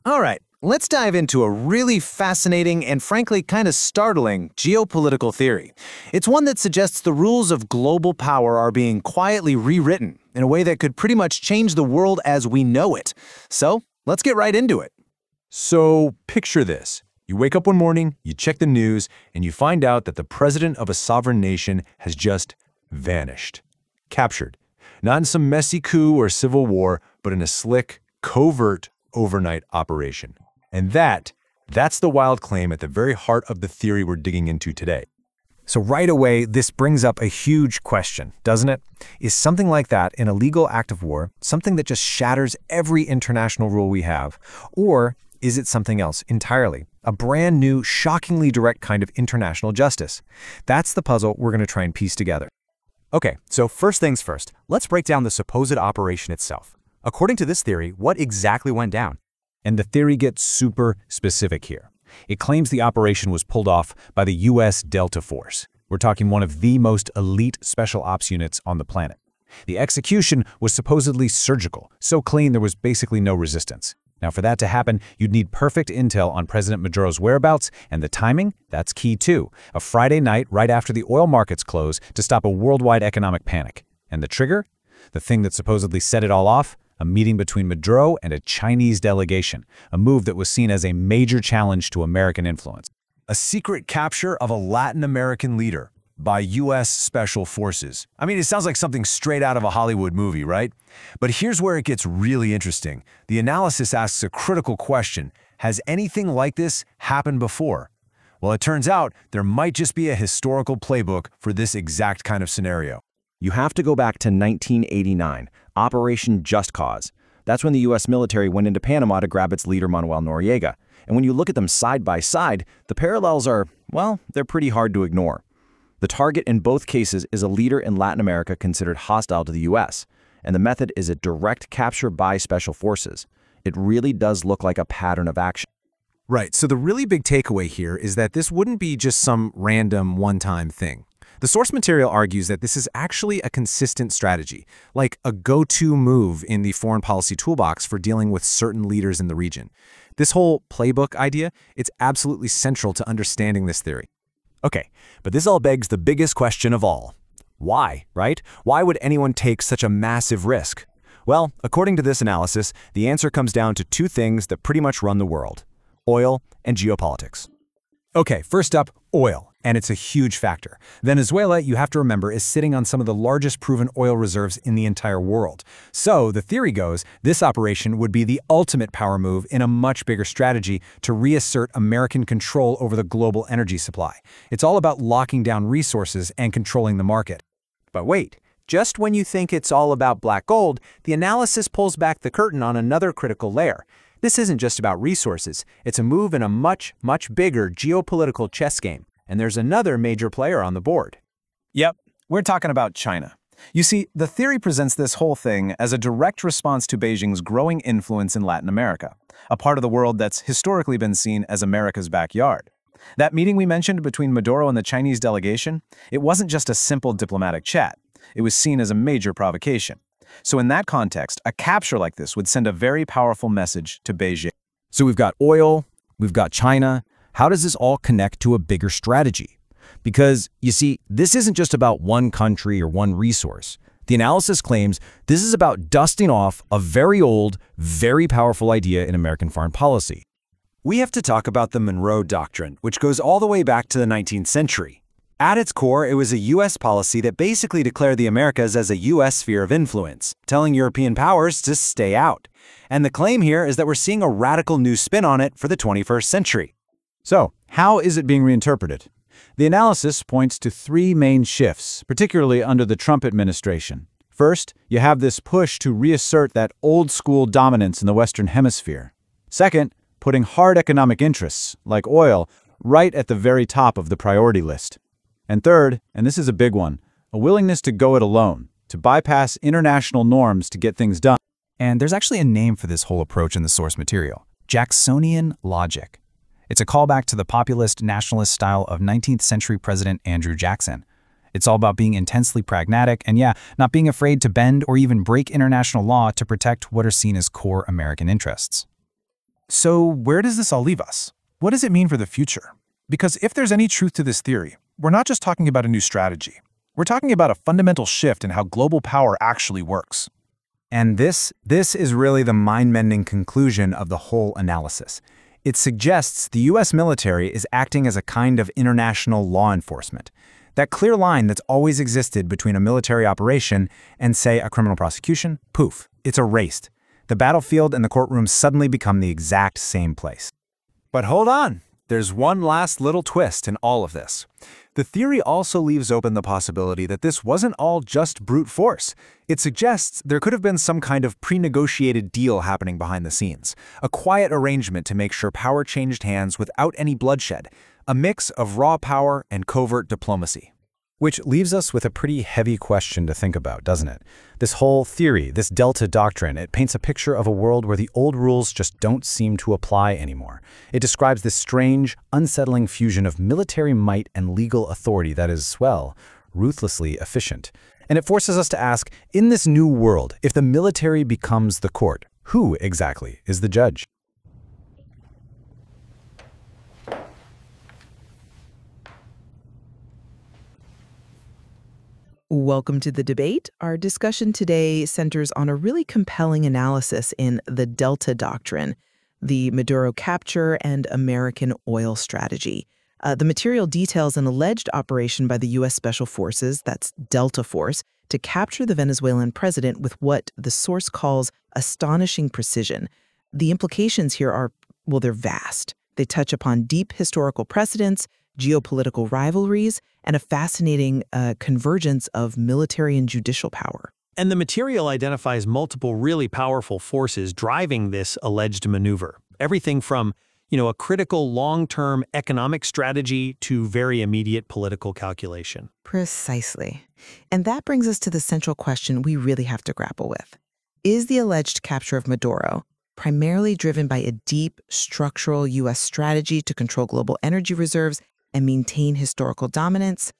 All right, let's dive into a really fascinating and frankly kind of startling geopolitical theory. It's one that suggests the rules of global power are being quietly rewritten in a way that could pretty much change the world as we know it. So, let's get right into it. So, picture this. You wake up one morning, you check the news, and you find out that the president of a sovereign nation has just vanished. Captured. Not in some messy coup or civil war, but in a slick, covert overnight operation. And that's the wild claim at the very heart of the theory we're digging into today. So right away, this brings up a huge question, doesn't it? Is something like that, an illegal act of war, something that just shatters every international rule we have? Or is it something else entirely? A brand new, shockingly direct kind of international justice? That's the puzzle we're going to try and piece together. Okay, so first things first, let's break down the supposed operation itself. According to this theory, what exactly went down? And the theory gets super specific here. It claims the operation was pulled off by the U.S. Delta Force. We're talking one of the most elite special ops units on the planet. The execution was supposedly surgical, so clean there was basically no resistance. Now, for that to happen, you'd need perfect intel on President Maduro's whereabouts, and the timing, that's key too. A Friday night right after the oil markets close to stop a worldwide economic panic. And the trigger? The thing that supposedly set it all off? A meeting between Maduro and a Chinese delegation, a move that was seen as a major challenge to American influence. A secret capture of a Latin American leader by U.S. Special Forces. I mean, it sounds like something straight out of a Hollywood movie, right? But here's where it gets really interesting. The analysis asks a critical question. Has anything like this happened before? Well, it turns out there might just be a historical playbook for this exact kind of scenario. You have to go back to 1989, Operation Just Cause. That's when the U.S. military went into Panama to grab its leader, Manuel Noriega. And when you look at them side by side, the parallels are, well, they're pretty hard to ignore. The target in both cases is a leader in Latin America considered hostile to the U.S., and the method is a direct capture by special forces. It really does look like a pattern of action. Right, so the really big takeaway here is that this wouldn't be just some random one-time thing. The source material argues that this is actually a consistent strategy, like a go-to move in the foreign policy toolbox for dealing with certain leaders in the region. This whole playbook idea, it's absolutely central to understanding this theory. Okay, but this all begs the biggest question of all. Why, right? Why would anyone take such a massive risk? Well, according to this analysis, the answer comes down to two things that pretty much run the world: oil and geopolitics. Okay, first up, oil. And it's a huge factor. Venezuela, you have to remember, is sitting on some of the largest proven oil reserves in the entire world. So, the theory goes, this operation would be the ultimate power move in a much bigger strategy to reassert American control over the global energy supply. It's all about locking down resources and controlling the market. But wait, just when you think it's all about black gold, the analysis pulls back the curtain on another critical layer. This isn't just about resources. It's a move in a much, much bigger geopolitical chess game. And there's another major player on the board. Yep, we're talking about China. You see, the theory presents this whole thing as a direct response to Beijing's growing influence in Latin America, a part of the world that's historically been seen as America's backyard. That meeting we mentioned between Maduro and the Chinese delegation, it wasn't just a simple diplomatic chat. It was seen as a major provocation. So in that context, a capture like this would send a very powerful message to Beijing. So we've got oil, we've got China. How does this all connect to a bigger strategy? Because, you see, this isn't just about one country or one resource. The analysis claims this is about dusting off a very old, very powerful idea in American foreign policy. We have to talk about the Monroe Doctrine, which goes all the way back to the 19th century. At its core, it was a U.S. policy that basically declared the Americas as a U.S. sphere of influence, telling European powers to stay out. And the claim here is that we're seeing a radical new spin on it for the 21st century. So, how is it being reinterpreted? The analysis points to three main shifts, particularly under the Trump administration. First, you have this push to reassert that old-school dominance in the Western Hemisphere. Second, putting hard economic interests, like oil, right at the very top of the priority list. And third, and this is a big one, a willingness to go it alone, to bypass international norms to get things done. And there's actually a name for this whole approach in the source material: Jacksonian logic. It's a callback to the populist nationalist style of 19th century President Andrew Jackson. It's all about being intensely pragmatic and, not being afraid to bend or even break international law to protect what are seen as core American interests. So where does this all leave us? What does it mean for the future? Because if there's any truth to this theory, we're not just talking about a new strategy. We're talking about a fundamental shift in how global power actually works. And this is really the mind-bending conclusion of the whole analysis. It suggests the U.S. military is acting as a kind of international law enforcement. That clear line that's always existed between a military operation and, say, a criminal prosecution, poof, it's erased. The battlefield and the courtroom suddenly become the exact same place. But hold on, there's one last little twist in all of this. The theory also leaves open the possibility that this wasn't all just brute force. It suggests there could have been some kind of pre-negotiated deal happening behind the scenes, a quiet arrangement to make sure power changed hands without any bloodshed, a mix of raw power and covert diplomacy. Which leaves us with a pretty heavy question to think about, doesn't it? This whole theory, this Delta Doctrine, it paints a picture of a world where the old rules just don't seem to apply anymore. It describes this strange, unsettling fusion of military might and legal authority that is, well, ruthlessly efficient. And it forces us to ask, in this new world, if the military becomes the court, who exactly is the judge? Welcome to the debate. Our discussion today centers on a really compelling analysis in the Delta Doctrine, the Maduro capture and American oil strategy. The material details an alleged operation by the U.S. Special Forces, that's Delta Force, to capture the Venezuelan president with what the source calls astonishing precision. The implications here are, well, they're vast. They touch upon deep historical precedents, geopolitical rivalries, and a fascinating convergence of military and judicial power. And the material identifies multiple really powerful forces driving this alleged maneuver. Everything from, a critical long-term economic strategy to very immediate political calculation. Precisely. And that brings us to the central question we really have to grapple with. Is the alleged capture of Maduro primarily driven by a deep, structural U.S. strategy to control global energy reserves and maintain historical dominance?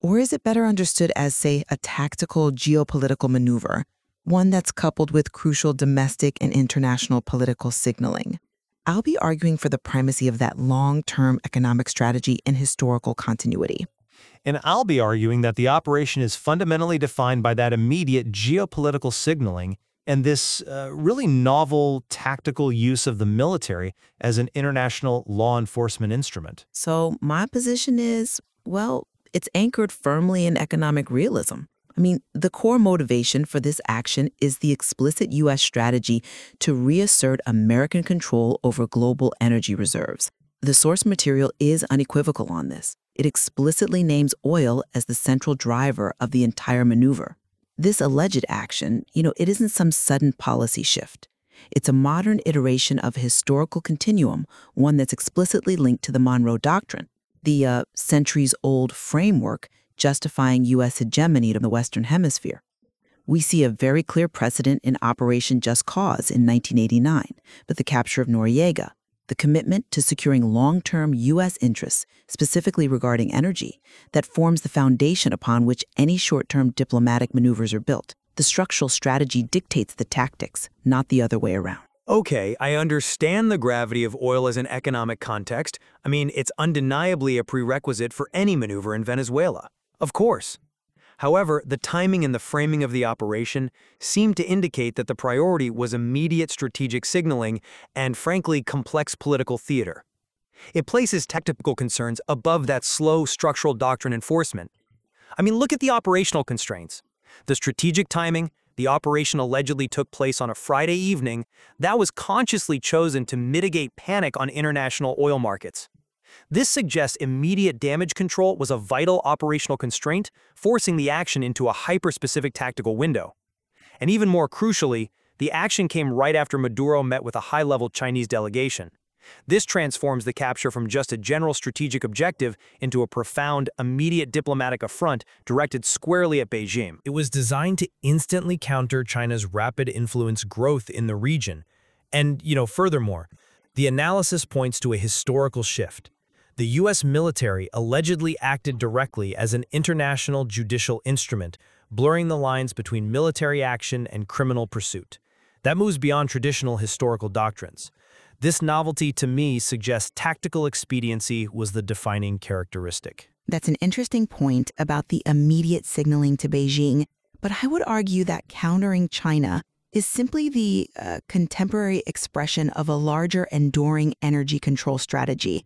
Or is it better understood as, say, a tactical geopolitical maneuver, one that's coupled with crucial domestic and international political signaling? I'll be arguing for the primacy of that long-term economic strategy and historical continuity. And I'll be arguing that the operation is fundamentally defined by that immediate geopolitical signaling and this really novel tactical use of the military as an international law enforcement instrument. So my position is, well, it's anchored firmly in economic realism. I mean, the core motivation for this action is the explicit U.S. strategy to reassert American control over global energy reserves. The source material is unequivocal on this. It explicitly names oil as the central driver of the entire maneuver. This alleged action, it isn't some sudden policy shift. It's a modern iteration of a historical continuum, one that's explicitly linked to the Monroe Doctrine, the centuries-old framework justifying U.S. hegemony to the Western Hemisphere. We see a very clear precedent in Operation Just Cause in 1989, with the capture of Noriega, the commitment to securing long-term U.S. interests, specifically regarding energy, that forms the foundation upon which any short-term diplomatic maneuvers are built. The structural strategy dictates the tactics, not the other way around. Okay, I understand the gravity of oil as an economic context. I mean, it's undeniably a prerequisite for any maneuver in Venezuela. Of course. However, the timing and the framing of the operation seem to indicate that the priority was immediate strategic signaling and, frankly, complex political theater. It places tactical concerns above that slow structural doctrine enforcement. I mean, look at the operational constraints. The strategic timing, the operation allegedly took place on a Friday evening, that was consciously chosen to mitigate panic on international oil markets. This suggests immediate damage control was a vital operational constraint, forcing the action into a hyper-specific tactical window. And even more crucially, the action came right after Maduro met with a high-level Chinese delegation. This transforms the capture from just a general strategic objective into a profound, immediate diplomatic affront directed squarely at Beijing. It was designed to instantly counter China's rapid influence growth in the region. And, furthermore, the analysis points to a historical shift. The U.S. military allegedly acted directly as an international judicial instrument, blurring the lines between military action and criminal pursuit. That moves beyond traditional historical doctrines. This novelty to me suggests tactical expediency was the defining characteristic. That's an interesting point about the immediate signaling to Beijing, but I would argue that countering China is simply the contemporary expression of a larger, enduring energy control strategy.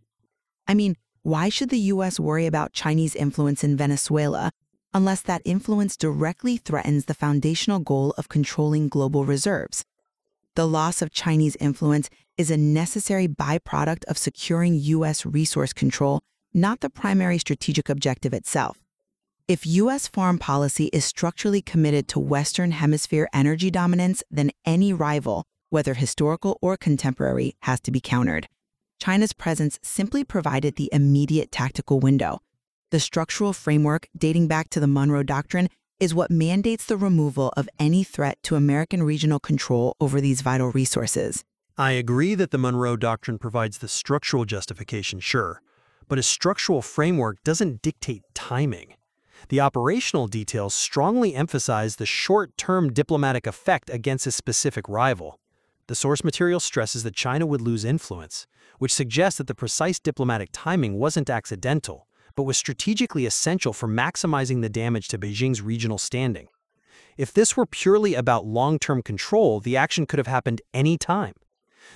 I mean, why should the U.S. worry about Chinese influence in Venezuela unless that influence directly threatens the foundational goal of controlling global reserves? The loss of Chinese influence is a necessary byproduct of securing U.S. resource control, not the primary strategic objective itself. If U.S. foreign policy is structurally committed to Western Hemisphere energy dominance, then any rival, whether historical or contemporary, has to be countered. China's presence simply provided the immediate tactical window. The structural framework, dating back to the Monroe Doctrine, is what mandates the removal of any threat to American regional control over these vital resources. I agree that the Monroe Doctrine provides the structural justification, sure, but a structural framework doesn't dictate timing. The operational details strongly emphasize the short-term diplomatic effect against a specific rival. The source material stresses that China would lose influence, which suggests that the precise diplomatic timing wasn't accidental, but was strategically essential for maximizing the damage to Beijing's regional standing. If this were purely about long-term control, the action could have happened any time.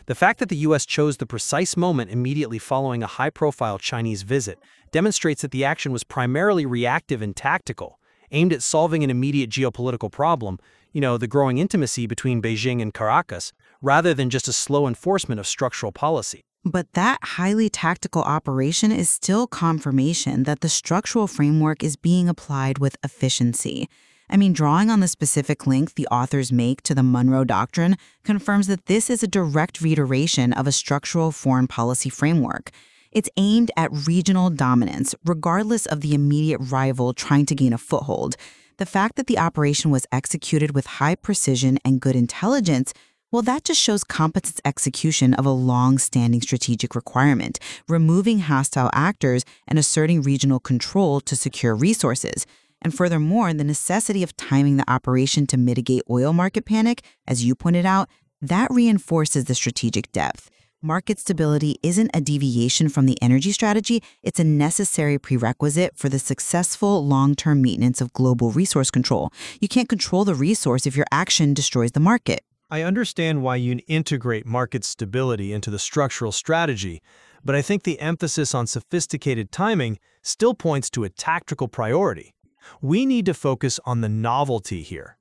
The fact that the U.S. chose the precise moment immediately following a high-profile Chinese visit demonstrates that the action was primarily reactive and tactical, aimed at solving an immediate geopolitical problem, the growing intimacy between Beijing and Caracas, rather than just a slow enforcement of structural policy. But that highly tactical operation is still confirmation that the structural framework is being applied with efficiency. I mean, drawing on the specific link the authors make to the Monroe Doctrine confirms that this is a direct reiteration of a structural foreign policy framework. It's aimed at regional dominance, regardless of the immediate rival trying to gain a foothold. The fact that the operation was executed with high precision and good intelligence, well, that just shows competent execution of a long-standing strategic requirement, removing hostile actors and asserting regional control to secure resources. And furthermore, the necessity of timing the operation to mitigate oil market panic, as you pointed out, that reinforces the strategic depth. Market stability isn't a deviation from the energy strategy, it's a necessary prerequisite for the successful long-term maintenance of global resource control. You can't control the resource if your action destroys the market. I understand why you integrate market stability into the structural strategy, but I think the emphasis on sophisticated timing still points to a tactical priority. We need to focus on the novelty here.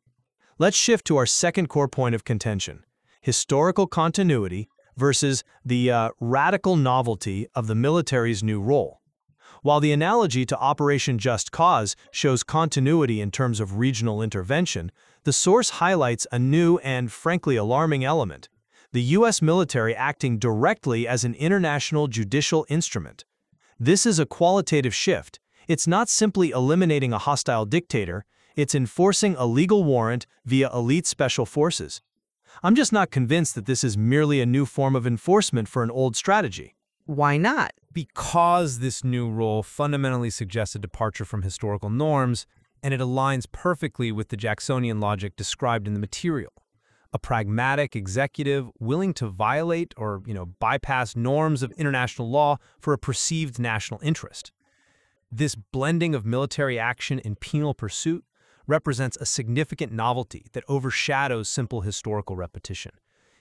Let's shift to our second core point of contention: historical continuity versus the radical novelty of the military's new role. While the analogy to Operation Just Cause shows continuity in terms of regional intervention, the source highlights a new and, frankly, alarming element: the U.S. military acting directly as an international judicial instrument. This is a qualitative shift. It's not simply eliminating a hostile dictator, it's enforcing a legal warrant via elite special forces. I'm just not convinced that this is merely a new form of enforcement for an old strategy. Why not? Because this new role fundamentally suggests a departure from historical norms, and it aligns perfectly with the Jacksonian logic described in the material. A pragmatic executive willing to violate or, bypass norms of international law for a perceived national interest. This blending of military action and penal pursuit represents a significant novelty that overshadows simple historical repetition.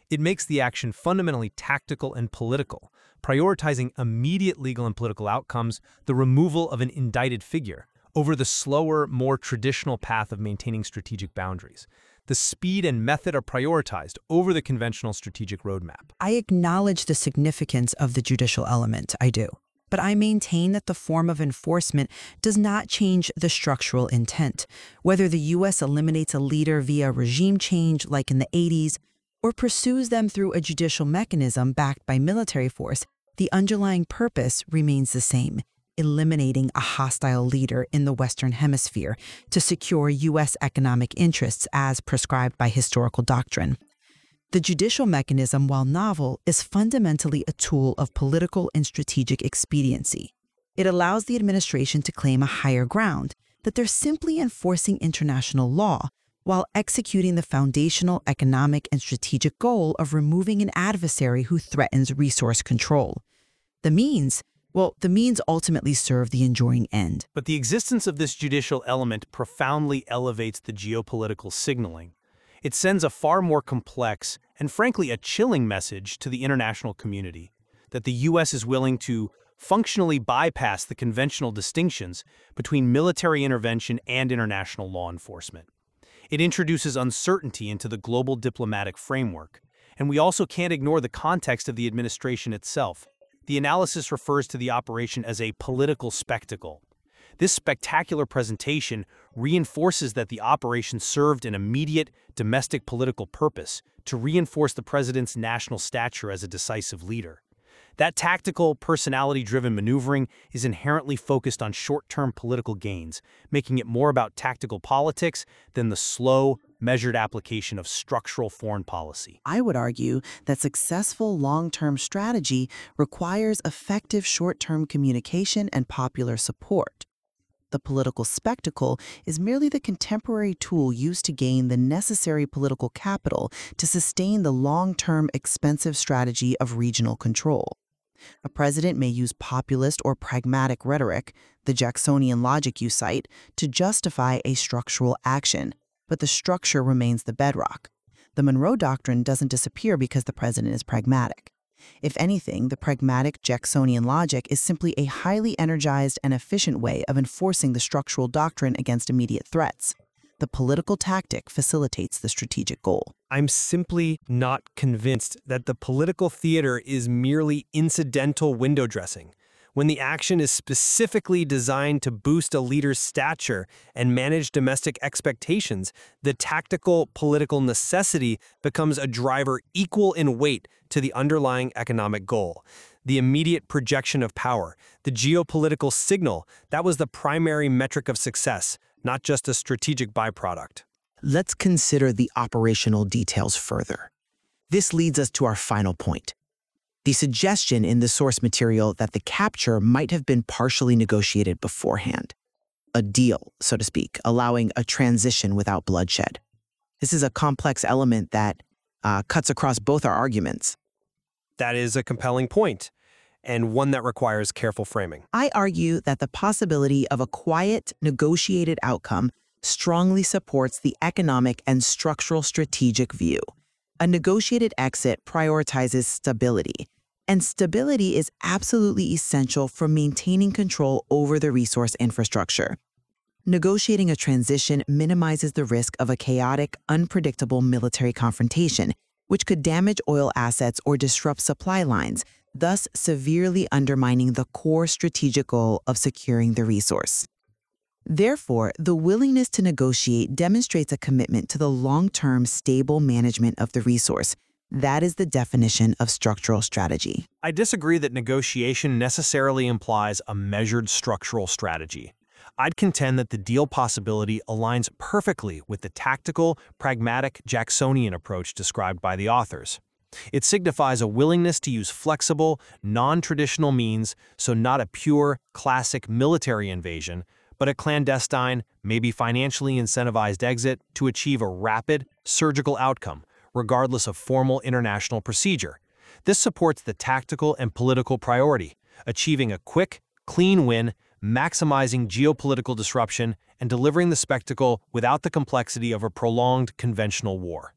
It makes the action fundamentally tactical and political, prioritizing immediate legal and political outcomes, the removal of an indicted figure, over the slower, more traditional path of maintaining strategic boundaries. The speed and method are prioritized over the conventional strategic roadmap. I acknowledge the significance of the judicial element, I do. But I maintain that the form of enforcement does not change the structural intent. Whether the U.S. eliminates a leader via regime change like in the 80s, or pursues them through a judicial mechanism backed by military force, the underlying purpose remains the same: eliminating a hostile leader in the Western Hemisphere to secure U.S. economic interests as prescribed by historical doctrine. The judicial mechanism, while novel, is fundamentally a tool of political and strategic expediency. It allows the administration to claim a higher ground, that they're simply enforcing international law, while executing the foundational economic and strategic goal of removing an adversary who threatens resource control. The means ultimately serve the enduring end. But the existence of this judicial element profoundly elevates the geopolitical signaling. It sends a far more complex and frankly a chilling message to the international community that the U.S. is willing to functionally bypass the conventional distinctions between military intervention and international law enforcement. It introduces uncertainty into the global diplomatic framework, and we also can't ignore the context of the administration itself. The analysis refers to the operation as a political spectacle. This spectacular presentation reinforces that the operation served an immediate domestic political purpose to reinforce the president's national stature as a decisive leader. That tactical, personality-driven maneuvering is inherently focused on short-term political gains, making it more about tactical politics than the slow, measured application of structural foreign policy. I would argue that successful long-term strategy requires effective short-term communication and popular support. The political spectacle is merely the contemporary tool used to gain the necessary political capital to sustain the long-term expensive strategy of regional control. A president may use populist or pragmatic rhetoric, the Jacksonian logic you cite, to justify a structural action, but the structure remains the bedrock. The Monroe Doctrine doesn't disappear because the president is pragmatic. If anything, the pragmatic Jacksonian logic is simply a highly energized and efficient way of enforcing the structural doctrine against immediate threats. The political tactic facilitates the strategic goal. I'm simply not convinced that the political theater is merely incidental window dressing. When the action is specifically designed to boost a leader's stature and manage domestic expectations, the tactical political necessity becomes a driver equal in weight to the underlying economic goal. The immediate projection of power, the geopolitical signal, that was the primary metric of success, not just a strategic byproduct. Let's consider the operational details further. This leads us to our final point. The suggestion in the source material that the capture might have been partially negotiated beforehand. A deal, so to speak, allowing a transition without bloodshed. This is a complex element that cuts across both our arguments. That is a compelling point, and one that requires careful framing. I argue that the possibility of a quiet, negotiated outcome strongly supports the economic and structural strategic view. A negotiated exit prioritizes stability, and stability is absolutely essential for maintaining control over the resource infrastructure. Negotiating a transition minimizes the risk of a chaotic, unpredictable military confrontation, which could damage oil assets or disrupt supply lines, thus severely undermining the core strategic goal of securing the resource. Therefore, the willingness to negotiate demonstrates a commitment to the long-term stable management of the resource. That is the definition of structural strategy. I disagree that negotiation necessarily implies a measured structural strategy. I'd contend that the deal possibility aligns perfectly with the tactical, pragmatic Jacksonian approach described by the authors. It signifies a willingness to use flexible, non-traditional means, so not a pure, classic military invasion, but a clandestine, maybe financially incentivized exit to achieve a rapid, surgical outcome, regardless of formal international procedure. This supports the tactical and political priority, achieving a quick, clean win, maximizing geopolitical disruption, and delivering the spectacle without the complexity of a prolonged conventional war.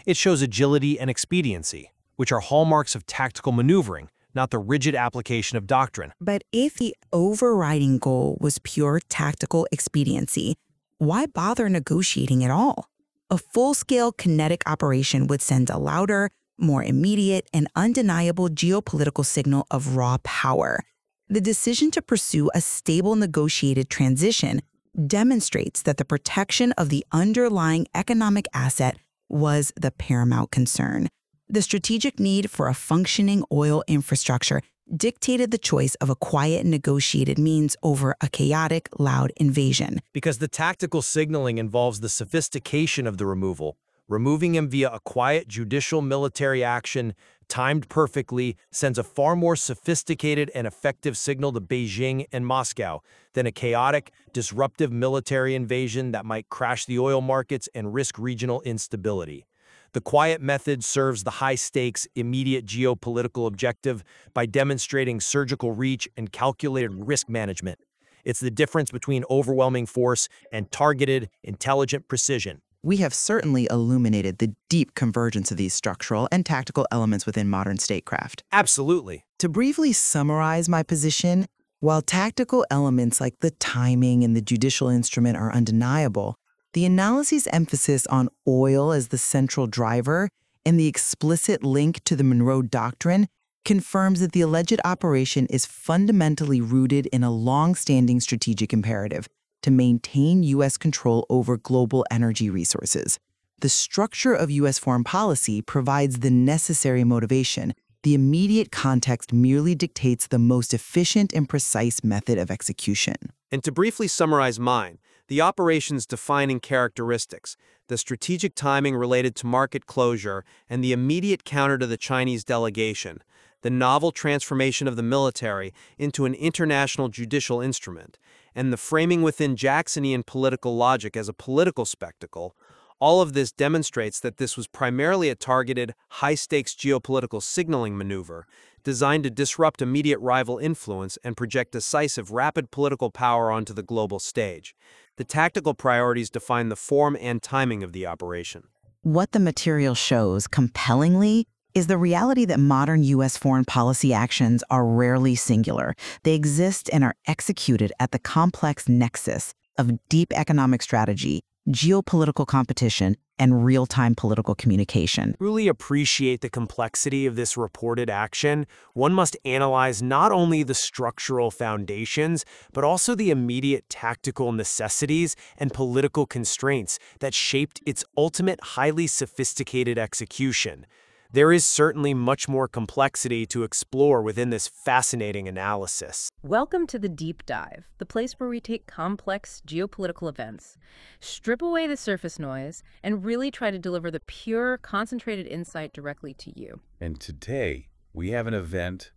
It shows agility and expediency, which are hallmarks of tactical maneuvering, not the rigid application of doctrine. But if the overriding goal was pure tactical expediency, why bother negotiating at all? A full-scale kinetic operation would send a louder, more immediate, and undeniable geopolitical signal of raw power. The decision to pursue a stable negotiated transition demonstrates that the protection of the underlying economic asset was the paramount concern. The strategic need for a functioning oil infrastructure dictated the choice of a quiet, negotiated means over a chaotic, loud invasion. Because the tactical signaling involves the sophistication of the removal, removing him via a quiet judicial military action timed perfectly, sends a far more sophisticated and effective signal to Beijing and Moscow than a chaotic, disruptive military invasion that might crash the oil markets and risk regional instability. The quiet method serves the high-stakes, immediate geopolitical objective by demonstrating surgical reach and calculated risk management. It's the difference between overwhelming force and targeted, intelligent precision. We have certainly illuminated the deep convergence of these structural and tactical elements within modern statecraft. Absolutely. To briefly summarize my position, while tactical elements like the timing and the judicial instrument are undeniable, the analyse's emphasis on oil as the central driver and the explicit link to the Monroe Doctrine confirms that the alleged operation is fundamentally rooted in a long-standing strategic imperative to maintain U.S. control over global energy resources. The structure of U.S. foreign policy provides the necessary motivation. The immediate context merely dictates the most efficient and precise method of execution. And to briefly summarize mine, the operation's defining characteristics, the strategic timing related to market closure, and the immediate counter to the Chinese delegation, the novel transformation of the military into an international judicial instrument, and the framing within Jacksonian political logic as a political spectacle, all of this demonstrates that this was primarily a targeted, high-stakes geopolitical signaling maneuver designed to disrupt immediate rival influence and project decisive, rapid political power onto the global stage. The tactical priorities define the form and timing of the operation. What the material shows compellingly is the reality that modern U.S. foreign policy actions are rarely singular. They exist and are executed at the complex nexus of deep economic strategy, geopolitical competition, and real-time political communication. To truly appreciate the complexity of this reported action, one must analyze not only the structural foundations, but also the immediate tactical necessities and political constraints that shaped its ultimate highly sophisticated execution. There is certainly much more complexity to explore within this fascinating analysis. Welcome to the Deep Dive, the place where we take complex geopolitical events, strip away the surface noise, and really try to deliver the pure, concentrated insight directly to you. And today, we have an event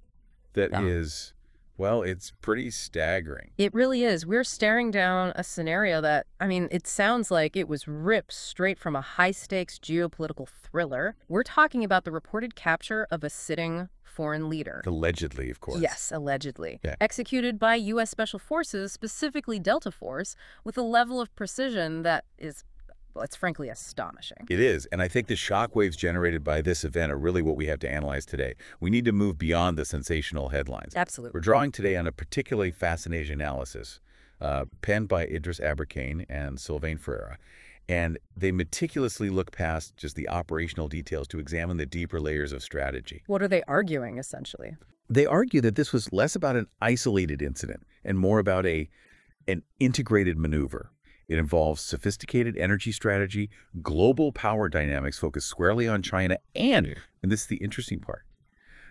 that is, well, it's pretty staggering. It really is. We're staring down a scenario that, it sounds like it was ripped straight from a high-stakes geopolitical thriller. We're talking about the reported capture of a sitting foreign leader. Allegedly, of course. Yes, allegedly. Yeah. Executed by U.S. Special Forces, specifically Delta Force, with a level of precision that is, well, it's frankly astonishing. It is, and I think the shockwaves generated by this event are really what we have to analyze today. We need to move beyond the sensational headlines. Absolutely. We're drawing today on a particularly fascinating analysis penned by Idris Aberkane and Sylvain Ferreira, and they meticulously look past just the operational details to examine the deeper layers of strategy. What are they arguing, essentially? They argue that this was less about an isolated incident and more about an integrated maneuver. It involves sophisticated energy strategy, global power dynamics focused squarely on China, and this is the interesting part,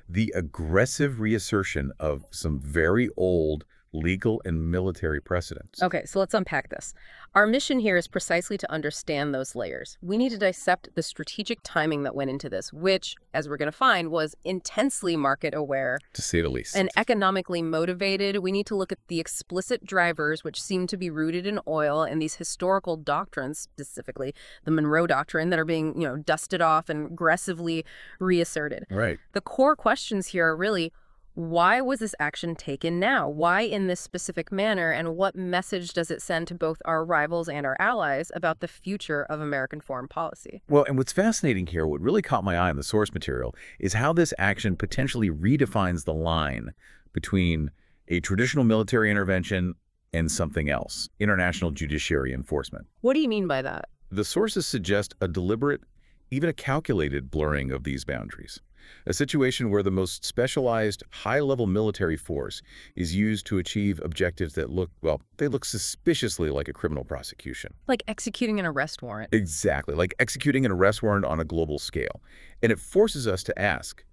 the aggressive reassertion of some very old legal and military precedents. Okay, so let's unpack this. Our mission here is precisely to understand those layers. We need to dissect the strategic timing that went into this, which, as we're going to find, was intensely market aware. To say the least. And economically motivated. We need to look at the explicit drivers, which seem to be rooted in oil and these historical doctrines, specifically the Monroe Doctrine, that are being, dusted off and aggressively reasserted. Right. The core questions here are really, why was this action taken now? Why in this specific manner? And what message does it send to both our rivals and our allies about the future of American foreign policy? Well, and what's fascinating here, what really caught my eye in the source material, is how this action potentially redefines the line between a traditional military intervention and something else, international judiciary enforcement. What do you mean by that? The sources suggest a deliberate, even a calculated blurring of these boundaries. A situation where the most specialized, high-level military force is used to achieve objectives that look suspiciously like a criminal prosecution. Like executing an arrest warrant. Exactly, like executing an arrest warrant on a global scale. And it forces us to ask,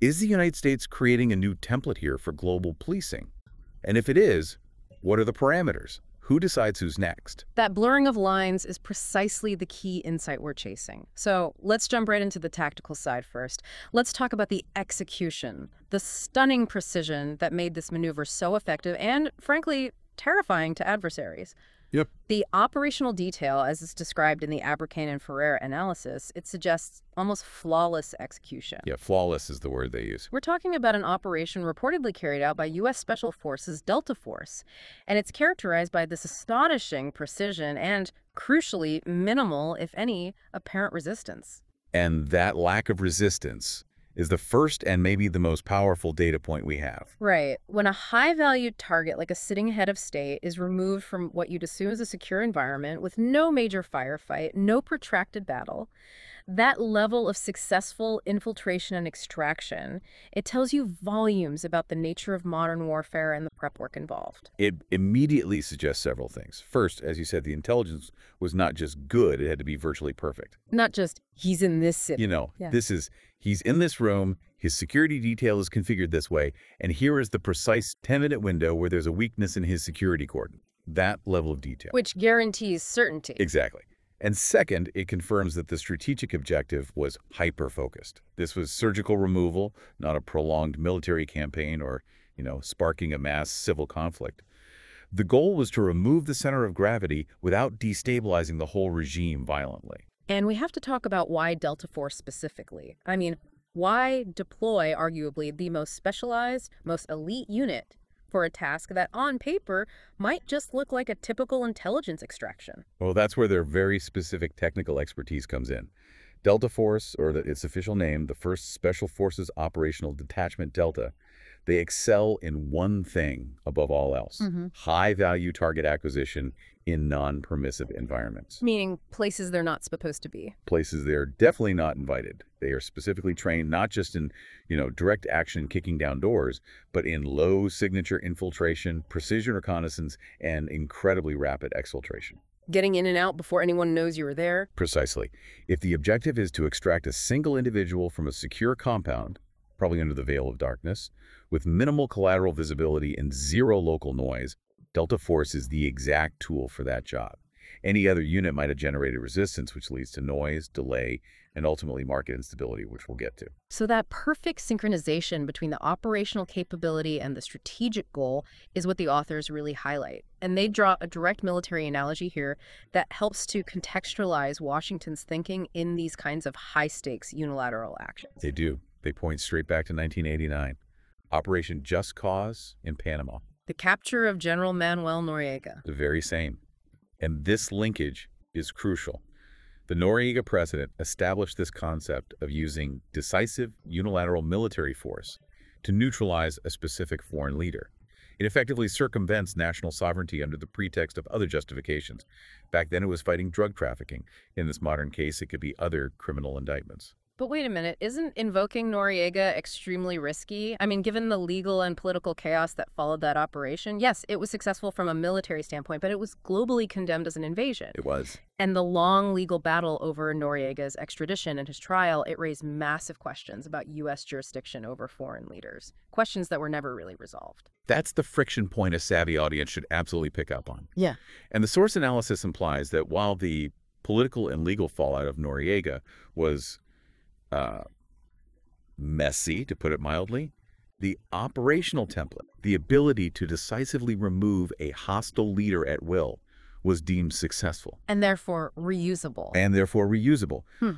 is the United States creating a new template here for global policing? And if it is, what are the parameters? Who decides who's next? That blurring of lines is precisely the key insight we're chasing. So let's jump right into the tactical side first. Let's talk about the execution, the stunning precision that made this maneuver so effective and, frankly, terrifying to adversaries. Yep. The operational detail, as is described in the Abraham and Ferrer analysis, it suggests almost flawless execution. Yeah, flawless is the word they use. We're talking about an operation reportedly carried out by U.S. Special Forces Delta Force, and it's characterized by this astonishing precision and, crucially, minimal, if any, apparent resistance. And that lack of resistance is the first and maybe the most powerful data point we have. Right. When a high-valued target like a sitting head of state is removed from what you'd assume is a secure environment with no major firefight, no protracted battle, that level of successful infiltration and extraction, it tells you volumes about the nature of modern warfare and the prep work involved. It immediately suggests several things. First, as you said, the intelligence was not just good, it had to be virtually perfect. Not just, he's in this city. You know, he's in this room, his security detail is configured this way, and here is the precise 10-minute window where there's a weakness in his security cordon. That level of detail. Which guarantees certainty. Exactly. And second, it confirms that the strategic objective was hyper-focused. This was surgical removal, not a prolonged military campaign or, sparking a mass civil conflict. The goal was to remove the center of gravity without destabilizing the whole regime violently. And we have to talk about why Delta Force specifically. I mean, why deploy arguably the most specialized, most elite unit for a task that on paper might just look like a typical intelligence extraction? Well, that's where their very specific technical expertise comes in. Delta Force, or its official name, the 1st Special Forces Operational Detachment Delta, they excel in one thing above all else: high-value target acquisition in non-permissive environments. Meaning places they're not supposed to be. Places they're definitely not invited. They are specifically trained not just in, direct action kicking down doors, but in low signature infiltration, precision reconnaissance, and incredibly rapid exfiltration. Getting in and out before anyone knows you were there? Precisely. If the objective is to extract a single individual from a secure compound, probably under the veil of darkness, with minimal collateral visibility and zero local noise, Delta Force is the exact tool for that job. Any other unit might have generated resistance, which leads to noise, delay, and ultimately market instability, which we'll get to. So that perfect synchronization between the operational capability and the strategic goal is what the authors really highlight. And they draw a direct military analogy here that helps to contextualize Washington's thinking in these kinds of high-stakes unilateral actions. They do. They point straight back to 1989. Operation Just Cause in Panama. The capture of General Manuel Noriega. The very same. And this linkage is crucial. The Noriega president established this concept of using decisive unilateral military force to neutralize a specific foreign leader. It effectively circumvents national sovereignty under the pretext of other justifications. Back then it was fighting drug trafficking. In this modern case, it could be other criminal indictments. But wait a minute, isn't invoking Noriega extremely risky? I mean, given the legal and political chaos that followed that operation, yes, it was successful from a military standpoint, but it was globally condemned as an invasion. It was. And the long legal battle over Noriega's extradition and his trial, it raised massive questions about U.S. jurisdiction over foreign leaders, questions that were never really resolved. That's the friction point a savvy audience should absolutely pick up on. Yeah. And the source analysis implies that while the political and legal fallout of Noriega was messy, to put it mildly, the operational template, the ability to decisively remove a hostile leader at will, was deemed successful. And therefore reusable.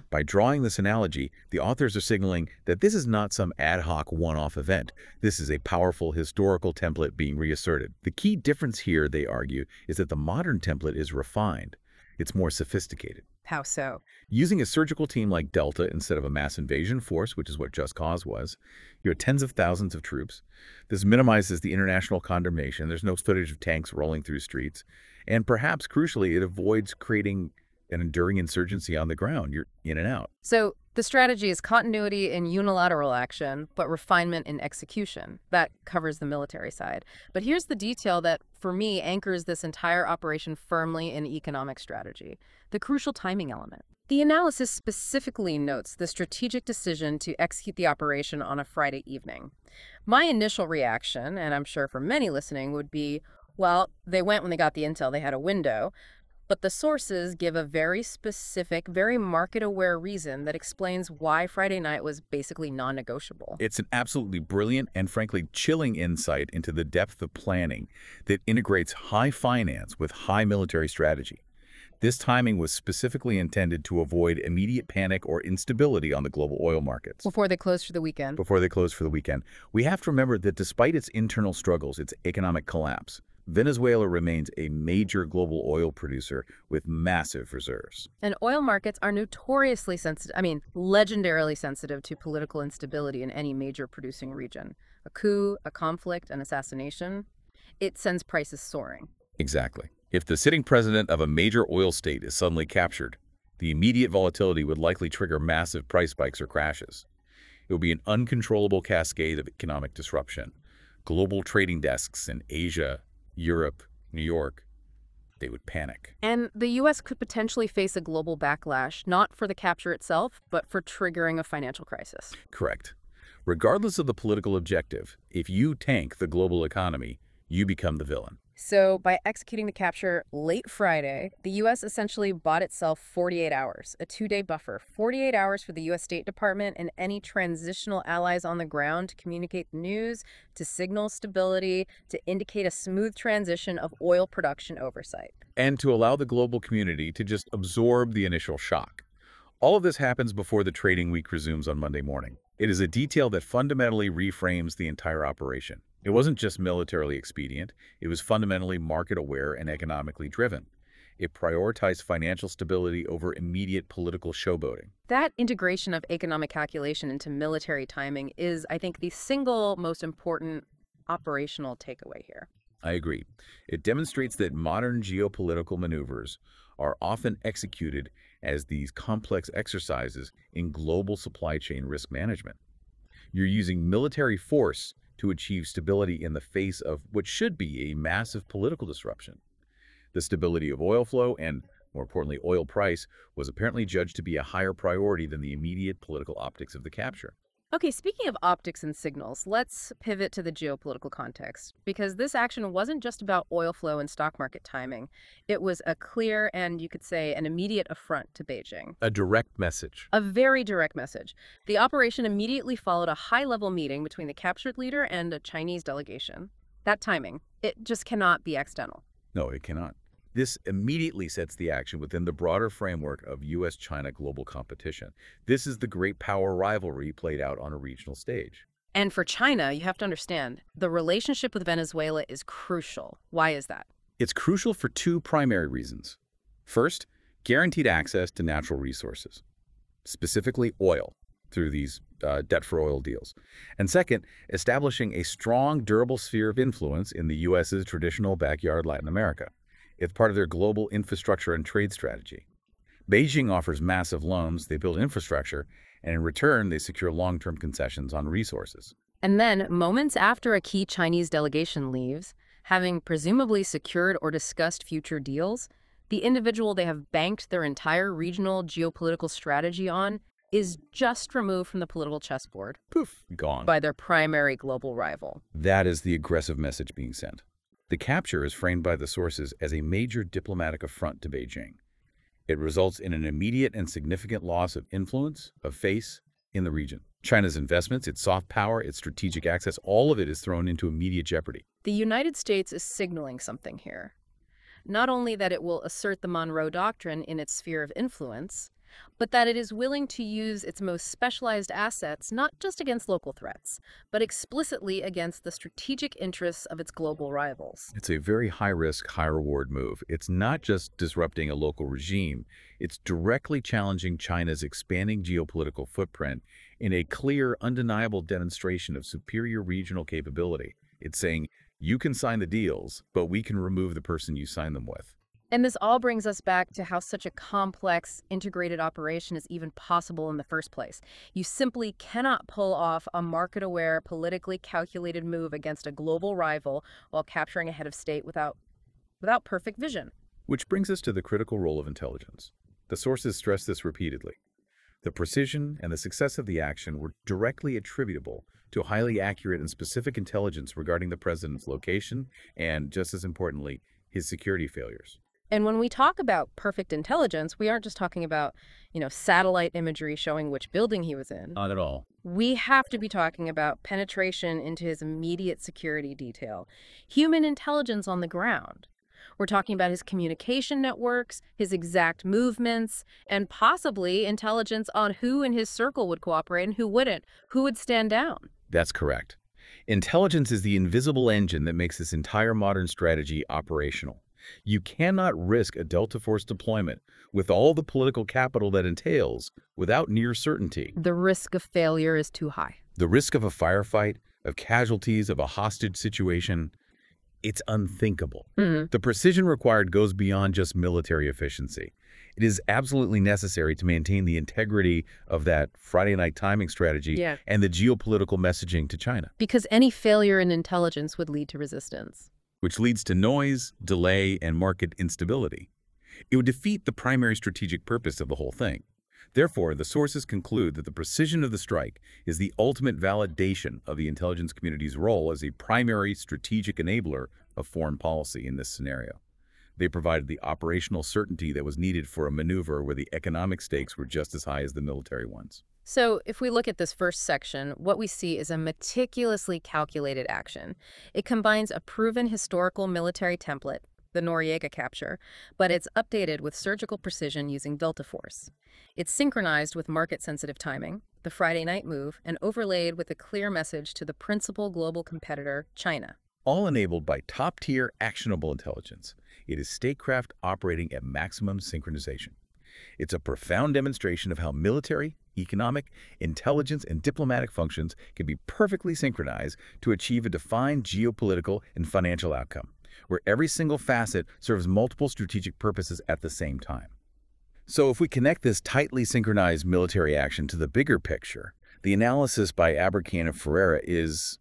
By drawing this analogy, the authors are signaling that this is not some ad hoc one-off event. This is a powerful historical template being reasserted. The key difference here, they argue, is that the modern template is refined. It's more sophisticated. How so? Using a surgical team like Delta instead of a mass invasion force, which is what Just Cause was, you have tens of thousands of troops. This minimizes the international condemnation. There's no footage of tanks rolling through streets. And perhaps, crucially, it avoids creating an enduring insurgency on the ground. You're in and out. So the strategy is continuity in unilateral action, but refinement in execution. That covers the military side. But here's the detail that, for me, anchors this entire operation firmly in economic strategy: the crucial timing element. The analysis specifically notes the strategic decision to execute the operation on a Friday evening. My initial reaction, and I'm sure for many listening, would be, Well, they went when they got the intel. They had a window. But the sources give a very specific, very market-aware reason that explains why Friday night was basically non-negotiable. It's an absolutely brilliant and frankly chilling insight into the depth of planning that integrates high finance with high military strategy. This timing was specifically intended to avoid immediate panic or instability on the global oil markets. Before they closed for the weekend. We have to remember that despite its internal struggles, its economic collapse, Venezuela remains a major global oil producer with massive reserves. And oil markets are notoriously legendarily sensitive to political instability in any major producing region. A coup, a conflict, an assassination, it sends prices soaring. Exactly. If the sitting president of a major oil state is suddenly captured, the immediate volatility would likely trigger massive price spikes or crashes. It would be an uncontrollable cascade of economic disruption. Global trading desks in Asia, Europe, New York, they would panic. And the U.S. could potentially face a global backlash, not for the capture itself, but for triggering a financial crisis. Correct. Regardless of the political objective, if you tank the global economy, you become the villain. So by executing the capture late Friday, the U.S. essentially bought itself 48 hours, a 2-day buffer, 48 hours for the U.S. State Department and any transitional allies on the ground to communicate the news, to signal stability, to indicate a smooth transition of oil production oversight. And to allow the global community to just absorb the initial shock. All of this happens before the trading week resumes on Monday morning. It is a detail that fundamentally reframes the entire operation. It wasn't just militarily expedient, it was fundamentally market-aware and economically driven. It prioritized financial stability over immediate political showboating. That integration of economic calculation into military timing is, I think, the single most important operational takeaway here. I agree. It demonstrates that modern geopolitical maneuvers are often executed as these complex exercises in global supply chain risk management. You're using military force to achieve stability in the face of what should be a massive political disruption. The stability of oil flow and, more importantly, oil price was apparently judged to be a higher priority than the immediate political optics of the capture. Okay, speaking of optics and signals, let's pivot to the geopolitical context, because this action wasn't just about oil flow and stock market timing. It was a clear and, you could say, an immediate affront to Beijing. A direct message. A very direct message. The operation immediately followed a high-level meeting between the captured leader and a Chinese delegation. That timing, it just cannot be accidental. No, it cannot. This immediately sets the action within the broader framework of U.S.-China global competition. This is the great power rivalry played out on a regional stage. And for China, you have to understand, the relationship with Venezuela is crucial. Why is that? It's crucial for two primary reasons. First, guaranteed access to natural resources, specifically oil, through these debt-for-oil deals. And second, establishing a strong, durable sphere of influence in the U.S.'s traditional backyard Latin America. It's part of their global infrastructure and trade strategy. Beijing offers massive loans, they build infrastructure, and in return, they secure long-term concessions on resources. And then, moments after a key Chinese delegation leaves, having presumably secured or discussed future deals, the individual they have banked their entire regional geopolitical strategy on is just removed from the political chessboard. Poof, gone. By their primary global rival. That is the aggressive message being sent. The capture is framed by the sources as a major diplomatic affront to Beijing. It results in an immediate and significant loss of influence, of face, in the region. China's investments, its soft power, its strategic access, all of it is thrown into immediate jeopardy. The United States is signaling something here. Not only that it will assert the Monroe Doctrine in its sphere of influence, but that it is willing to use its most specialized assets not just against local threats, but explicitly against the strategic interests of its global rivals. It's a very high-risk, high-reward move. It's not just disrupting a local regime. It's directly challenging China's expanding geopolitical footprint in a clear, undeniable demonstration of superior regional capability. It's saying, you can sign the deals, but we can remove the person you sign them with. And this all brings us back to how such a complex, integrated operation is even possible in the first place. You simply cannot pull off a market-aware, politically calculated move against a global rival while capturing a head of state without perfect vision. Which brings us to the critical role of intelligence. The sources stress this repeatedly. The precision and the success of the action were directly attributable to highly accurate and specific intelligence regarding the president's location and, just as importantly, his security failures. And when we talk about perfect intelligence, we aren't just talking about, satellite imagery showing which building he was in. Not at all. We have to be talking about penetration into his immediate security detail, human intelligence on the ground. We're talking about his communication networks, his exact movements, and possibly intelligence on who in his circle would cooperate and who wouldn't, who would stand down. That's correct. Intelligence is the invisible engine that makes this entire modern strategy operational. You cannot risk a Delta Force deployment with all the political capital that entails without near certainty. The risk of failure is too high. The risk of a firefight, of casualties, of a hostage situation, it's unthinkable. The precision required goes beyond just military efficiency. It is absolutely necessary to maintain the integrity of that Friday night timing strategy and the geopolitical messaging to China. Because any failure in intelligence would lead to resistance, which leads to noise, delay, and market instability. It would defeat the primary strategic purpose of the whole thing. Therefore, the sources conclude that the precision of the strike is the ultimate validation of the intelligence community's role as a primary strategic enabler of foreign policy in this scenario. They provided the operational certainty that was needed for a maneuver where the economic stakes were just as high as the military ones. So if we look at this first section, what we see is a meticulously calculated action. It combines a proven historical military template, the Noriega capture, but it's updated with surgical precision using Delta Force. It's synchronized with market-sensitive timing, the Friday night move, and overlaid with a clear message to the principal global competitor, China. All enabled by top-tier actionable intelligence. It is statecraft operating at maximum synchronization. It's a profound demonstration of how military, economic, intelligence, and diplomatic functions can be perfectly synchronized to achieve a defined geopolitical and financial outcome, where every single facet serves multiple strategic purposes at the same time. So if we connect this tightly synchronized military action to the bigger picture, the analysis by Abercan and Ferreira is,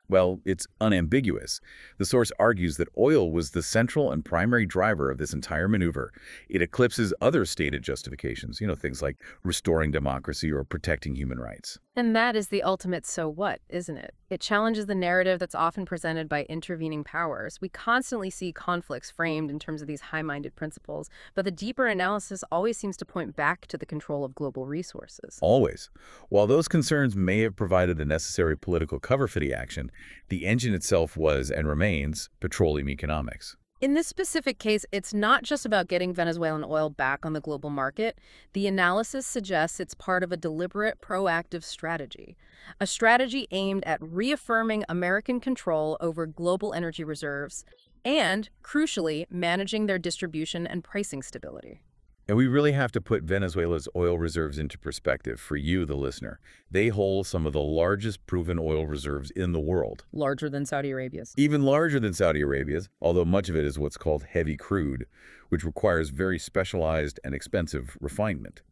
well, it's unambiguous. The source argues that oil was the central and primary driver of this entire maneuver. It eclipses other stated justifications, things like restoring democracy or protecting human rights. And that is the ultimate so what, isn't it? It challenges the narrative that's often presented by intervening powers. We constantly see conflicts framed in terms of these high-minded principles, but the deeper analysis always seems to point back to the control of global resources. Always. While those concerns may have provided the necessary political cover for the action, the engine itself was and remains petroleum economics. In this specific case, it's not just about getting Venezuelan oil back on the global market. The analysis suggests it's part of a deliberate, proactive strategy, a strategy aimed at reaffirming American control over global energy reserves and, crucially, managing their distribution and pricing stability. And we really have to put Venezuela's oil reserves into perspective for you, the listener. They hold some of the largest proven oil reserves in the world. Larger than Saudi Arabia's. Even larger than Saudi Arabia's, although much of it is what's called heavy crude, which requires very specialized and expensive refinement.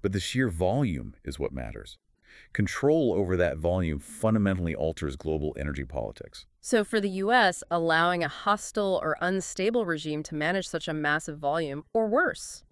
But the sheer volume is what matters. Control over that volume fundamentally alters global energy politics. So for the U.S., allowing a hostile or unstable regime to manage such a massive volume, or worse,